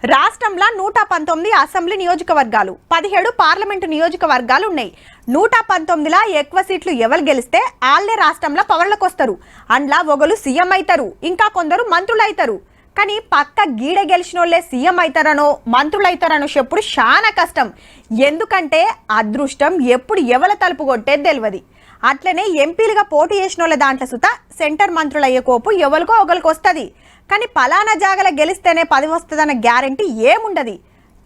రాష్ట్రంలో 119 అసెంబ్లీ నియోజకవర్గాలు 17 పార్లమెంటు నియోజకవర్గాలు ఉన్నాయి. 119లా ఎక్కువ సీట్లు ఎవరు గెలిస్తే ఆళ్లే రాష్ట్రంలో పవర్లకు వస్తారు. అండ్లా ఒకరు సీఎం అవుతారు, ఇంకా కొందరు మంత్రులు అవుతారు. కానీ పక్క గీడ గెలిచినోళ్లే సీఎం అవుతారనో మంత్రులు అవుతారనో చెప్పుడు చాలా కష్టం. ఎందుకంటే అదృష్టం ఎప్పుడు ఎవల తలుపు కొట్టేది తెలియదు. అట్లనే ఎంపీలుగా పోటీ చేసిన వాళ్ళ దాంట్లో సుత సెంటర్ మంత్రులు అయ్యే కోపు ఎవరికో ఒకరికి వస్తుంది. కానీ పలానా జాగల గెలిస్తేనే 10 వస్తుందన్న గ్యారంటీ ఏముండదు.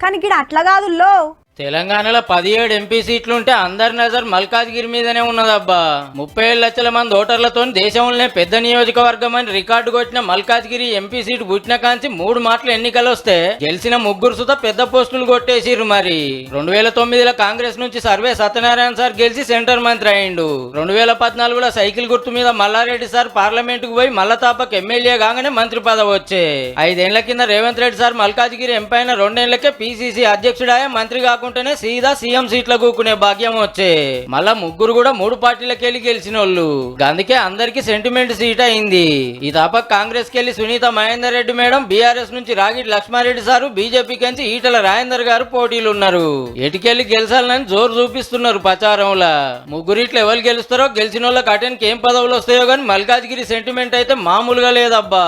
కానీ గిడ అట్లా కాదుల్లో. తెలంగాణలో 17 ఎంపీ సీట్లుంటే అందరి నజర్ మల్కాజ్గిరి మీదనే ఉన్నదబ్బా. 37 లక్షల మంది ఓటర్లతో దేశంలోనే పెద్ద నియోజకవర్గం అని రికార్డు కొట్టిన మల్కాజ్గిరి ఎంపీ సీటు పుట్టిన కాంచి 3 మాటలు ఎన్నికలు వస్తే గెలిచిన ముగ్గురు సుత పెద్ద పోస్టులు కొట్టేసిర్రు. మరి 2009లో కాంగ్రెస్ నుంచి సర్వే సత్యనారాయణ సార్ గెలిచి సెంటర్ మంత్రి అయిండు. 2014లో సైకిల్ గుర్తు మీద మల్లారెడ్డి సార్ పార్లమెంట్ కు పోయి మల్లతాపక్ ఎమ్మెల్యే కాగానే మంత్రి పదవి వచ్చే. 5 ఏళ్ల కింద రేవంత్ రెడ్డి సార్ మల్కాజ్గిరి ఎంపీ అయిన 2 ఏళ్లకే పిసిసి అధ్యక్షుడాయ మంత్రి కుంటేనే సీదా సీఎం సీట్ల కూకునే భాగ్యం వచ్చే. మళ్ళా ముగ్గురు కూడా 3 పార్టీలకెళ్ళి గెలిచిన వాళ్ళు. అందుకే అందరికి సెంటిమెంట్ సీట్ అయింది. ఈ తప్ప కాంగ్రెస్ కెళ్ళి సునీత మహేందర్ రెడ్డి మేడం, బీఆర్ఎస్ నుంచి రాగిడి లక్ష్మారెడ్డి సారు, బీజేపీ కంచి ఈటల రాజేందర్ గారు పోటీలు ఉన్నారు. ఎటుకెళ్లి గెలిచాలని జోరు చూపిస్తున్నారు ప్రచారంలా. ముగ్గురిట్లు ఎవరు గెలుస్తారో గెలిచిన వాళ్ళకి అటెన్కి ఏం పదవులు వస్తాయో గానీ మల్కాజ్గిరి సెంటిమెంట్ అయితే మామూలుగా లేదబ్బా.